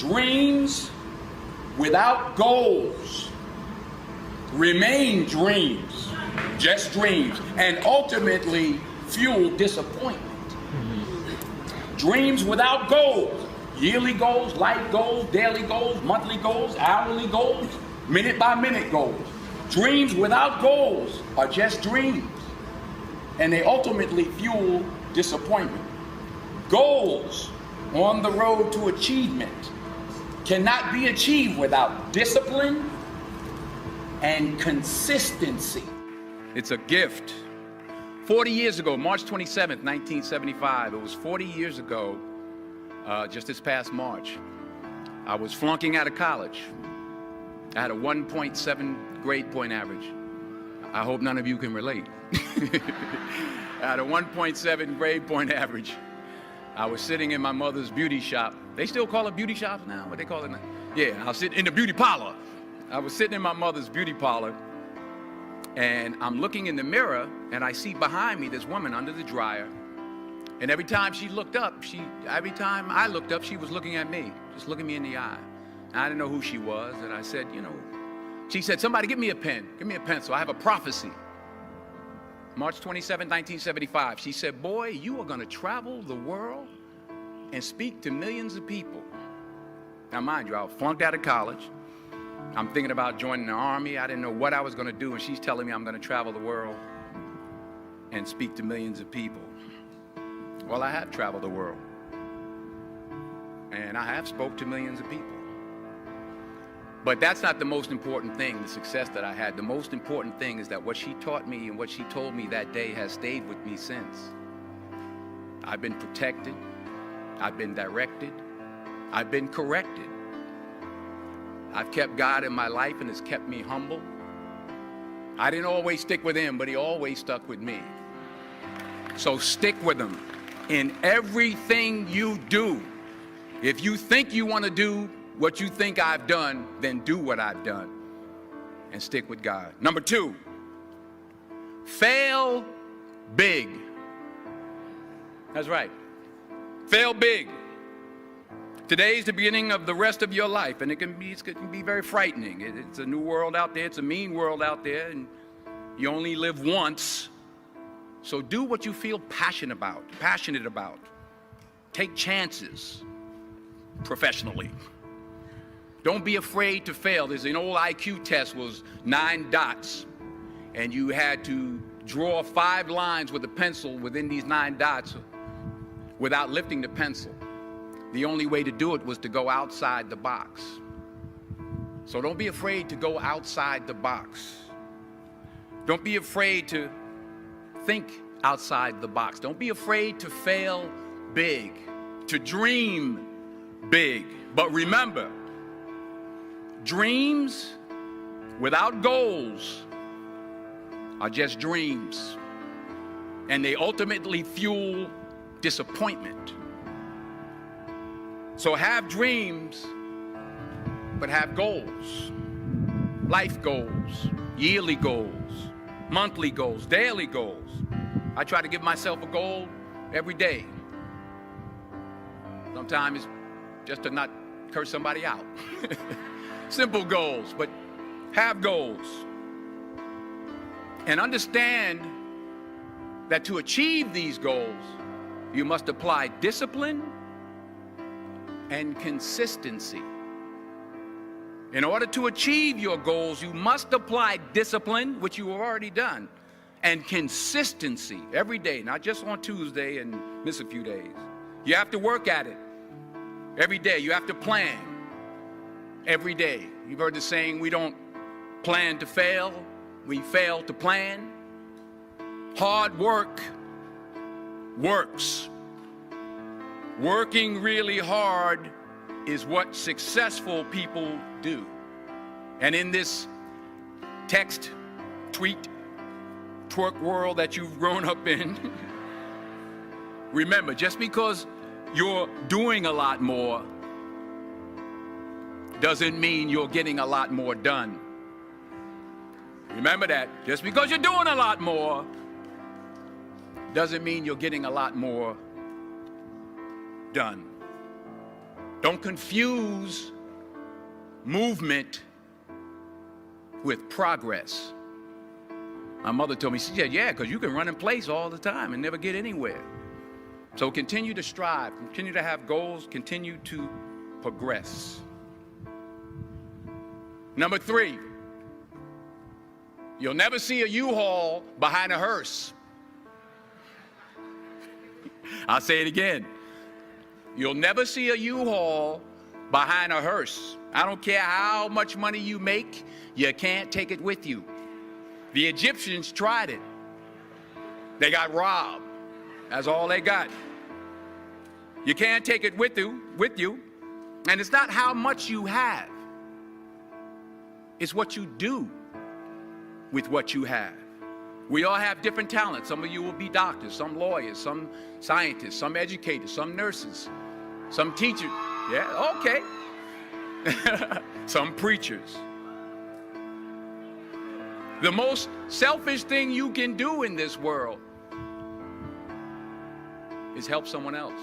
Dreams without goals remain dreams, just dreams, and ultimately fuel disappointment. Dreams without goals, yearly goals, life goals, daily goals, monthly goals, hourly goals, minute by minute goals. Dreams without goals are just dreams, and they ultimately fuel disappointment. Goals on the road to achievement cannot be achieved without discipline and consistency. It's a gift. 40 years ago, March 27th, 1975, it was 40 years ago, just this past March, I was flunking out of college. I had a 1.7 grade point average. I hope none of you can relate. I had a 1.7 grade point average. I was sitting in my mother's beauty shop. They still call it beauty shops now? What they call it now? Yeah, I was sitting in the beauty parlor. I was sitting in my mother's beauty parlor, and I'm looking in the mirror, and I see behind me this woman under the dryer. And every time she looked up, every time I looked up, she was looking at me, just looking me in the eye. And I didn't know who she was, and I said, she said, somebody give me a pen, give me a pencil, I have a prophecy. March 27, 1975, she said, boy, you are gonna travel the world and speak to millions of people. Now mind you, I flunked out of college. I'm thinking about joining the army. I didn't know what I was gonna do, and she's telling me I'm gonna travel the world and speak to millions of people. Well, I have traveled the world, and I have spoke to millions of people. But that's not the most important thing, the success that I had. The most important thing is that what she taught me and what she told me that day has stayed with me since. I've been protected, I've been directed, I've been corrected. I've kept God in my life, and it's kept me humble. I didn't always stick with him, but he always stuck with me. So stick with him in everything you do. If you think you want to do what you think I've done, then do what I've done and stick with God. Number 2, fail big. That's right. Fail big. Today is the beginning of the rest of your life, and it can be very frightening. It's a new world out there. It's a mean world out there, and you only live once. So do what you feel passionate about. Take chances professionally. Don't be afraid to fail. There's an old IQ test, was 9 dots, and you had to draw 5 lines with a pencil within these 9 dots without lifting the pencil. The only way to do it was to go outside the box. So don't be afraid to go outside the box. Don't be afraid to think outside the box. Don't be afraid to fail big, to dream big. But remember, dreams without goals are just dreams, and they ultimately fuel disappointment. So have dreams, but have goals. Life goals, yearly goals, monthly goals, daily goals. I try to give myself a goal every day. Sometimes it's just to not curse somebody out. Simple goals, but have goals. And understand that to achieve these goals, you must apply discipline and consistency. In order to achieve your goals, you must apply discipline, which you have already done, and consistency every day, not just on Tuesday and miss a few days. You have to work at it every day. You have to plan every day. You've heard the saying, we don't plan to fail, we fail to plan. Hard work works. Working really hard is what successful people do. And in this text, tweet, twerk world that you've grown up in, remember, just because you're doing a lot more doesn't mean you're getting a lot more done. Remember that. Just because you're doing a lot more doesn't mean you're getting a lot more done. Don't confuse movement with progress. My mother told me, she said, yeah, because you can run in place all the time and never get anywhere. So continue to strive, continue to have goals, continue to progress. Number 3, you'll never see a U-Haul behind a hearse. I'll say it again. You'll never see a U-Haul behind a hearse. I don't care how much money you make, you can't take it with you. The Egyptians tried it. They got robbed. That's all they got. You can't take it with you. And it's not how much you have. It's what you do with what you have. We all have different talents. Some of you will be doctors, some lawyers, some scientists, some educators, some nurses, some teachers. Yeah, okay. Some preachers. The most selfish thing you can do in this world is help someone else.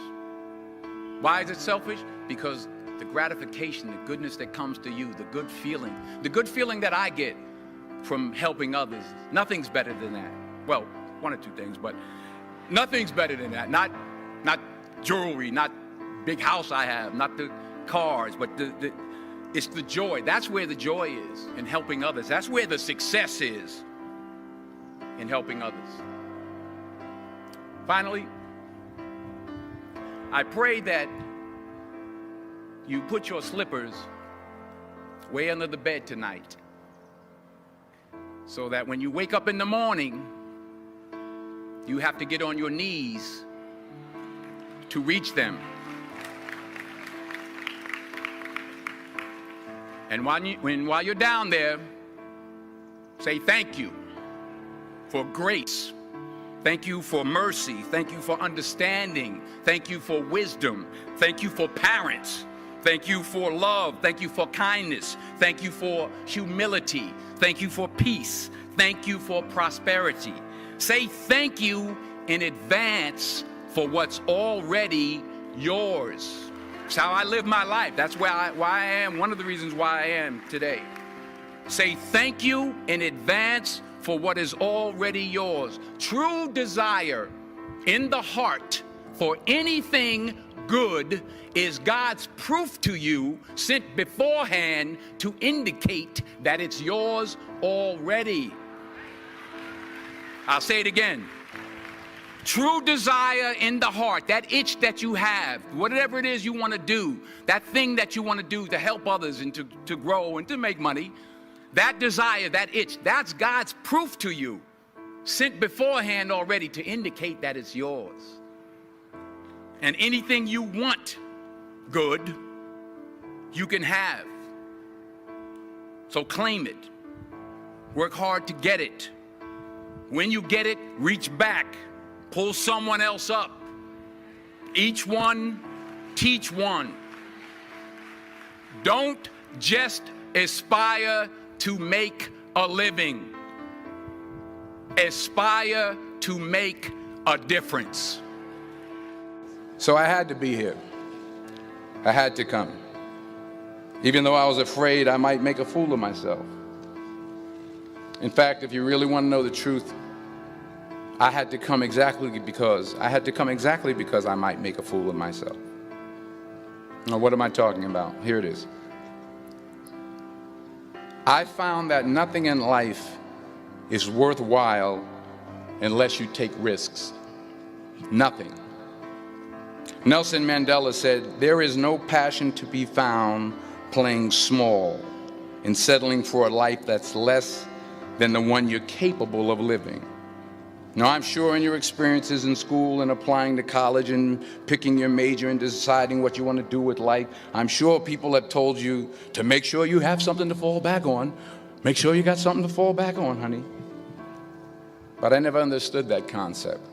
Why is it selfish? Because the gratification, the goodness that comes to you, the good feeling that I get from helping others, nothing's better than that. Well, one or two things, but nothing's better than that. Not jewelry, not big house I have, not the cars, but it's the joy. That's where the joy is, in helping others. That's where the success is, in helping others. Finally, I pray that you put your slippers way under the bed tonight, so that when you wake up in the morning, you have to get on your knees to reach them. And while you're down there, say thank you for grace. Thank you for mercy. Thank you for understanding. Thank you for wisdom. Thank you for parents. Thank you for love. Thank you for kindness. Thank you for humility. Thank you for peace. Thank you for prosperity. Say thank you in advance for what's already yours. That's how I live my life. That's why I am, one of the reasons why I am today. Say thank you in advance for what is already yours. True desire in the heart for anything good is God's proof to you, sent beforehand to indicate that it's yours already. I'll say it again. True desire in the heart, that itch that you have, whatever it is you want to do, that thing that you want to do to help others and to grow and to make money, that desire, that itch, that's God's proof to you, sent beforehand already to indicate that it's yours. And anything you want good, you can have. So claim it. Work hard to get it. When you get it, reach back. Pull someone else up. Each one, teach one. Don't just aspire to make a living. Aspire to make a difference. So I had to be here. I had to come. Even though I was afraid I might make a fool of myself. In fact, if you really want to know the truth, I had to come exactly because I might make a fool of myself. Now, what am I talking about? Here it is. I found that nothing in life is worthwhile unless you take risks. Nothing. Nelson Mandela said, "There is no passion to be found playing small and settling for a life that's less than the one you're capable of living." Now, I'm sure in your experiences in school and applying to college and picking your major and deciding what you want to do with life, I'm sure people have told you to make sure you have something to fall back on. Make sure you got something to fall back on, honey. But I never understood that concept,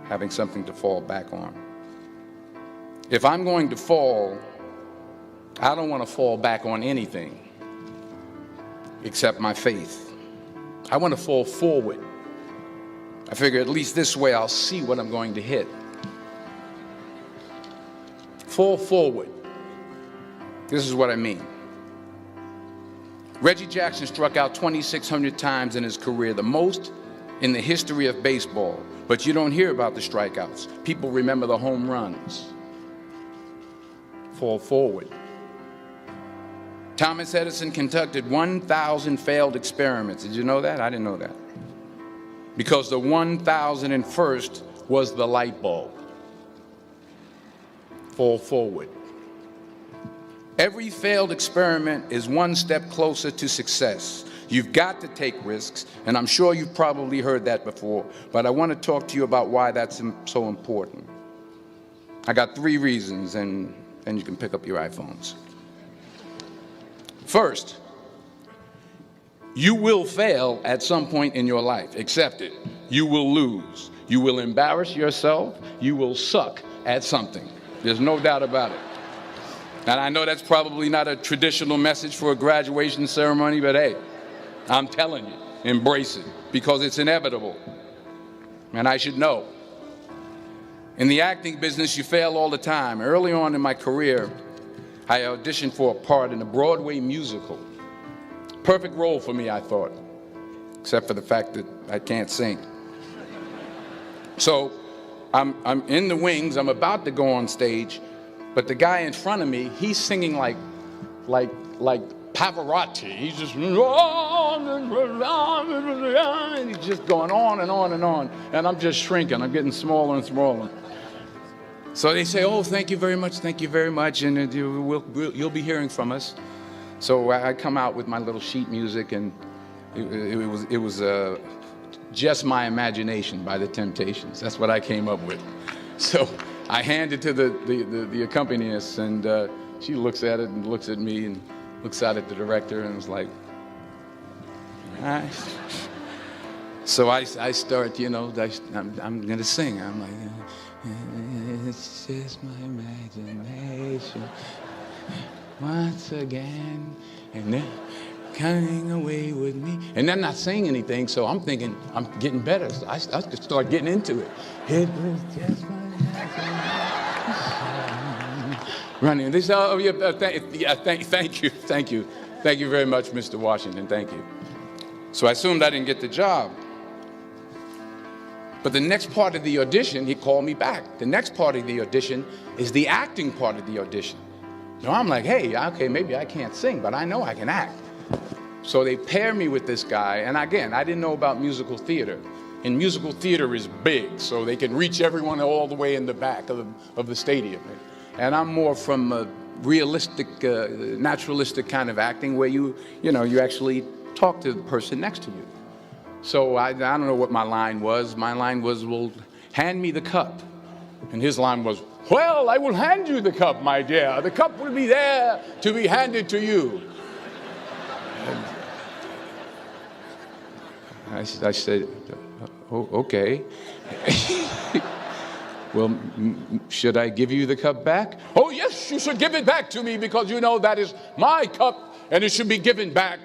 having something to fall back on. If I'm going to fall, I don't want to fall back on anything except my faith. I want to fall forward. I figure at least this way I'll see what I'm going to hit. Fall forward. This is what I mean. Reggie Jackson struck out 2,600 times in his career, the most in the history of baseball. But you don't hear about the strikeouts. People remember the home runs. Fall forward. Thomas Edison conducted 1,000 failed experiments. Did you know that? I didn't know that. Because the 1,001st was the light bulb. Fall forward. Every failed experiment is one step closer to success. You've got to take risks, and I'm sure you've probably heard that before, but I want to talk to you about why that's so important. I got 3 reasons, and you can pick up your iPhones. First, you will fail at some point in your life. Accept it. You will lose. You will embarrass yourself. You will suck at something. There's no doubt about it. And I know that's probably not a traditional message for a graduation ceremony, but hey, I'm telling you, embrace it, because it's inevitable. And I should know. In the acting business, you fail all the time. Early on in my career, I auditioned for a part in a Broadway musical. Perfect role for me, I thought, except for the fact that I can't sing. So I'm in the wings, I'm about to go on stage, but the guy in front of me, he's singing like Pavarotti. He's just, and he's just going on and on and on, and I'm just shrinking. I'm getting smaller and smaller. So they say, "Oh, thank you very much, and you'll be hearing from us." So I come out with my little sheet music, and it was Just My Imagination by the Temptations. That's what I came up with. So I hand it to the accompanist, and she looks at it and looks at me and looks out at the director and was like, all right. So I start, I'm going to sing. I'm like, it's just my imagination once again, and then coming away with me. And they're not saying anything, so I'm thinking I'm getting better. So I start getting into it. It was just my running. They say, "Oh, yeah, thank you. Thank you very much, Mr. Washington. Thank you." So I assumed I didn't get the job. But the next part of the audition, he called me back. The next part of the audition is the acting part of the audition. So I'm like, hey, okay, maybe I can't sing, but I know I can act. So they pair me with this guy, and again, I didn't know about musical theater. And musical theater is big, so they can reach everyone all the way in the back of the stadium. And I'm more from a realistic, naturalistic kind of acting where you actually talk to the person next to you. So I don't know what my line was. My line was, well, hand me the cup. And his line was, well, I will hand you the cup, my dear. The cup will be there to be handed to you. I said, oh, okay. Well, should I give you the cup back? Oh, yes, you should give it back to me, because that is my cup and it should be given back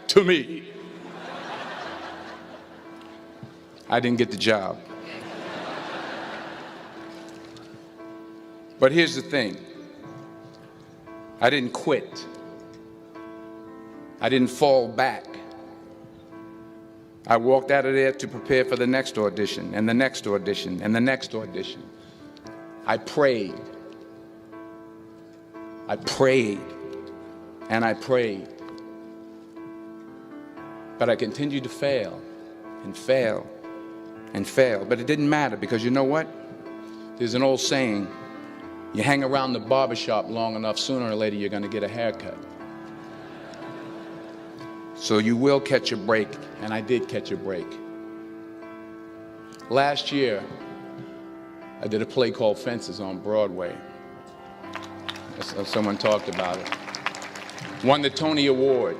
to me. I didn't get the job. But here's the thing. I didn't quit. I didn't fall back. I walked out of there to prepare for the next audition, and the next audition, and the next audition. I prayed. I prayed, and I prayed. But I continued to fail, and fail, and fail. But it didn't matter, because you know what? There's an old saying, you hang around the barbershop long enough, sooner or later you're going to get a haircut. So you will catch a break, and I did catch a break. Last year, I did a play called Fences on Broadway. Someone talked about it. Won the Tony Award.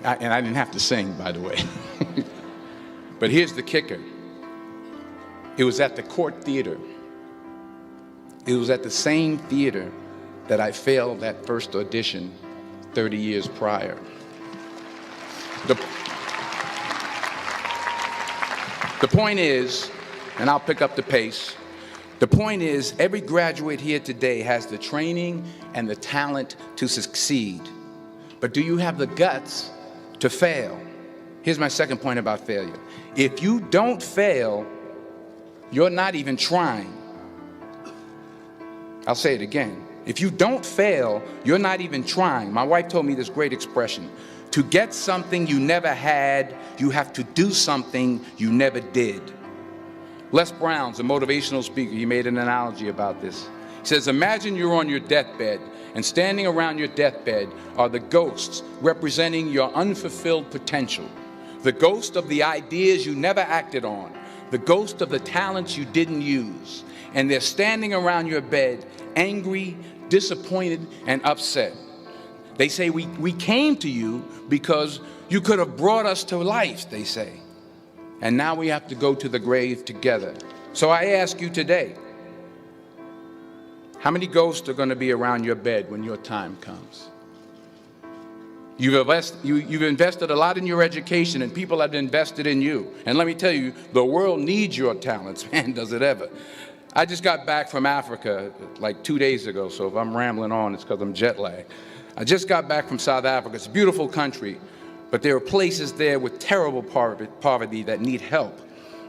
And I didn't have to sing, by the way. But here's the kicker. It was at the Court Theater. It was at the same theater that I failed that first audition 30 years prior. The point is, and I'll pick up the pace, The point is, every graduate here today has the training and the talent to succeed. But do you have the guts to fail? Here's my second point about failure. If you don't fail, you're not even trying. I'll say it again. If you don't fail, you're not even trying. My wife told me this great expression. To get something you never had, you have to do something you never did. Les Brown's a motivational speaker. He made an analogy about this. He says, imagine you're on your deathbed, and standing around your deathbed are the ghosts representing your unfulfilled potential. The ghost of the ideas you never acted on. The ghost of the talents you didn't use. And they're standing around your bed, angry, disappointed, and upset. They say, we came to you because you could have brought us to life, they say. And now we have to go to the grave together. So I ask you today, how many ghosts are going to be around your bed when your time comes? You've invested a lot in your education, and people have invested in you. And let me tell you, the world needs your talents. Man, does it ever. I just got back from Africa like 2 days ago, so if I'm rambling on, it's because I'm jet lagged. I just got back from South Africa. It's a beautiful country, but there are places there with terrible poverty that need help.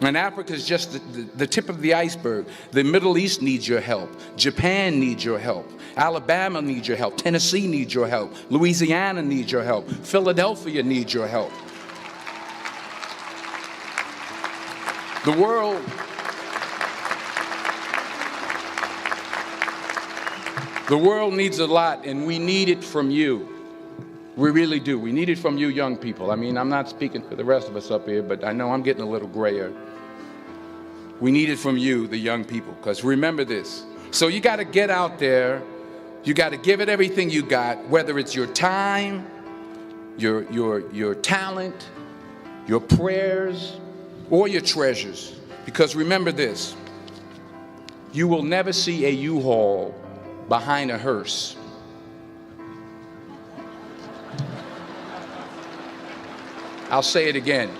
And Africa is just the tip of the iceberg. The Middle East needs your help. Japan needs your help. Alabama needs your help. Tennessee needs your help. Louisiana needs your help. Philadelphia needs your help. The world needs a lot, and we need it from you. We really do. We need it from you young people. I mean, I'm not speaking for the rest of us up here, but I know I'm getting a little grayer. We need it from you, the young people, because remember this. So you got to get out there. You got to give it everything you got, whether it's your time, your talent, your prayers, or your treasures. Because remember this. You will never see a U-Haul behind a hearse. I'll say it again.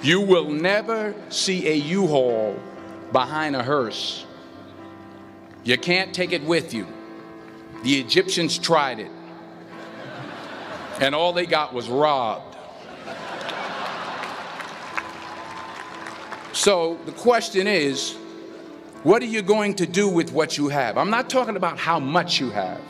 You will never see a U-Haul behind a hearse. You can't take it with you. The Egyptians tried it, and all they got was robbed. So the question is, what are you going to do with what you have? I'm not talking about how much you have.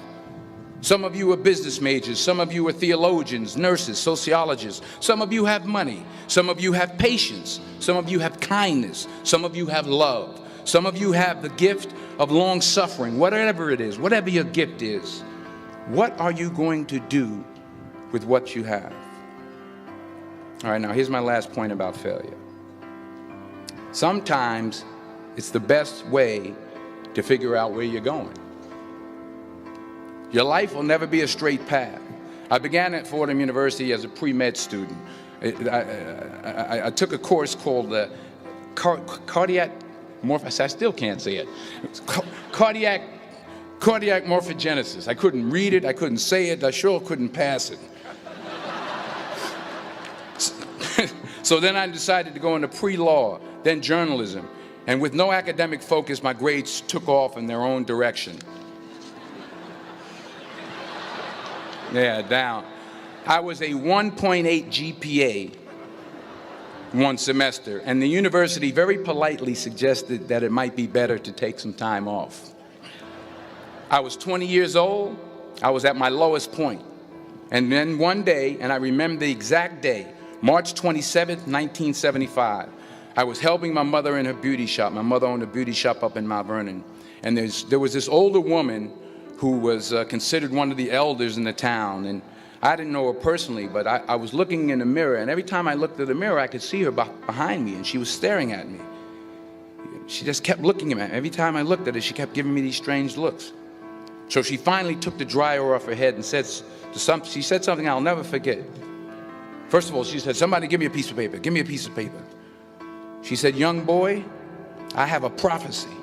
Some of you are business majors. Some of you are theologians, nurses, sociologists. Some of you have money. Some of you have patience. Some of you have kindness. Some of you have love. Some of you have the gift of long suffering. Whatever it is, whatever your gift is, what are you going to do with what you have? All right, now here's my last point about failure. Sometimes it's the best way to figure out where you're going. Your life will never be a straight path. I began at Fordham University as a pre-med student. I took a course called cardiac morphogenesis. I still can't say it. Cardiac morphogenesis. I couldn't read it. I couldn't say it. I sure couldn't pass it. So then I decided to go into pre-law, then journalism. And with no academic focus, my grades took off in their own direction. Yeah, down. I was a 1.8 GPA one semester, and the university very politely suggested that it might be better to take some time off. I was 20 years old. I was at my lowest point. And then one day, and I remember the exact day, March 27th, 1975, I was helping my mother in her beauty shop. My mother owned a beauty shop up in Mount Vernon. And there was this older woman who was considered one of the elders in the town. And I didn't know her personally, but I was looking in the mirror, and every time I looked at the mirror, I could see her behind me, and she was staring at me. She just kept looking at me. Every time I looked at her, she kept giving me these strange looks. So she finally took the dryer off her head and she said something I'll never forget. First of all, she said, "Somebody give me a piece of paper. Give me a piece of paper." She said, "Young boy, I have a prophecy,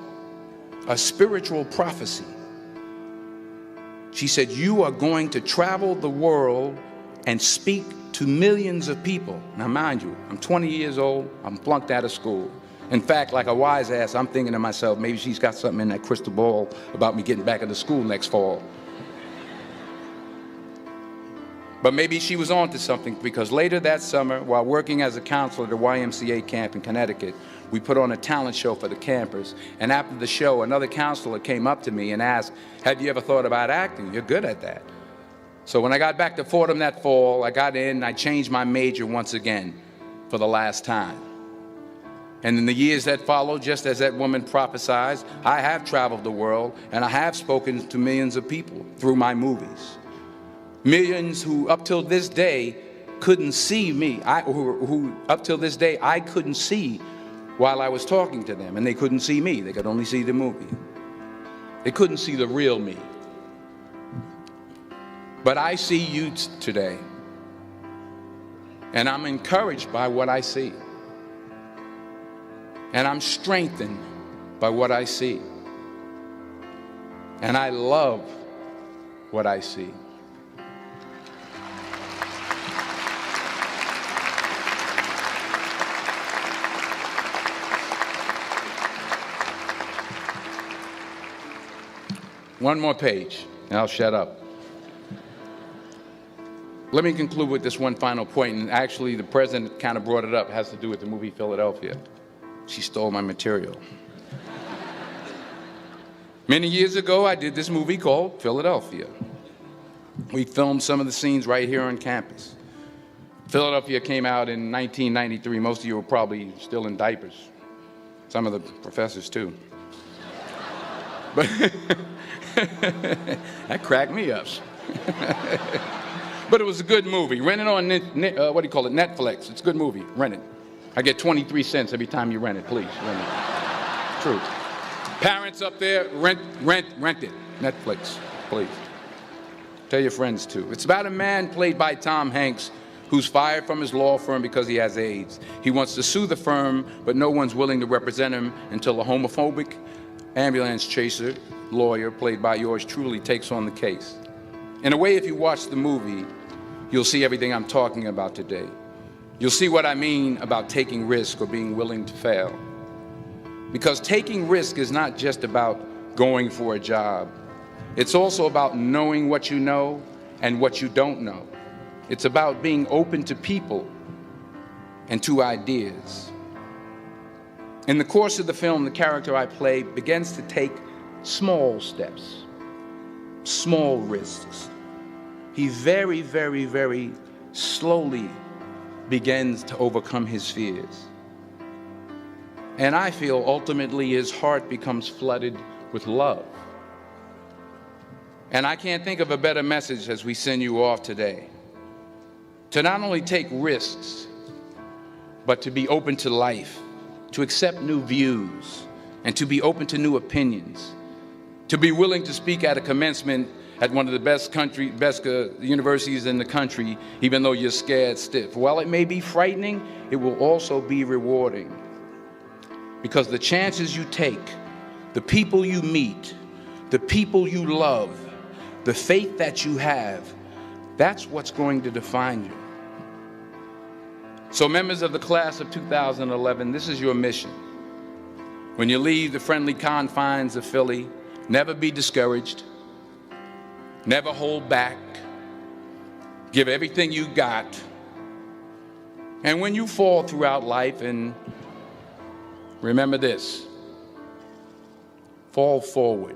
a spiritual prophecy." She said, "You are going to travel the world and speak to millions of people." Now, mind you, I'm 20 years old. I'm flunked out of school. In fact, like a wise ass, I'm thinking to myself, maybe she's got something in that crystal ball about me getting back into school next fall. But maybe she was on to something, because later that summer, while working as a counselor at a YMCA camp in Connecticut, we put on a talent show for the campers. And after the show, another counselor came up to me and asked, have you ever thought about acting? You're good at that. So when I got back to Fordham that fall, I got in and I changed my major once again for the last time. And in the years that followed, just as that woman prophesied, I have traveled the world and I have spoken to millions of people through my movies. Millions who up till this day couldn't see me, who up till this day I couldn't see while I was talking to them, and they couldn't see me. They could only see the movie. They couldn't see the real me. But I see you today, and I'm encouraged by what I see. And I'm strengthened by what I see. And I love what I see. One more page, and I'll shut up. Let me conclude with this one final point, and actually the president kind of brought it up. It has to do with the movie Philadelphia. She stole my material. Many years ago, I did this movie called Philadelphia. We filmed some of the scenes right here on campus. Philadelphia came out in 1993. Most of you were probably still in diapers. Some of the professors, too. But that cracked me up. But it was a good movie. Rent it on, what do you call it, Netflix. It's a good movie. Rent it. I get 23 cents every time you rent it, please. Rent it. True. Parents up there, rent it. Netflix, please. Tell your friends, too. It's about a man played by Tom Hanks who's fired from his law firm because he has AIDS. He wants to sue the firm, but no one's willing to represent him until a homophobic ambulance chaser lawyer, played by yours truly, takes on the case. In a way, if you watch the movie, you'll see everything I'm talking about today. You'll see what I mean about taking risk or being willing to fail. Because taking risk is not just about going for a job. It's also about knowing what you know and what you don't know. It's about being open to people and to ideas. In the course of the film, the character I play begins to take small steps, small risks. He very, very, very slowly begins to overcome his fears. And I feel ultimately his heart becomes flooded with love. And I can't think of a better message as we send you off today. To not only take risks, but to be open to life, to accept new views, and to be open to new opinions, to be willing to speak at a commencement at one of the best universities in the country, even though you're scared stiff. While it may be frightening, it will also be rewarding. Because the chances you take, the people you meet, the people you love, the faith that you have, that's what's going to define you. So members of the class of 2011, this is your mission. When you leave the friendly confines of Philly, never be discouraged. Never hold back. Give everything you got. And when you fall throughout life, and remember this, fall forward.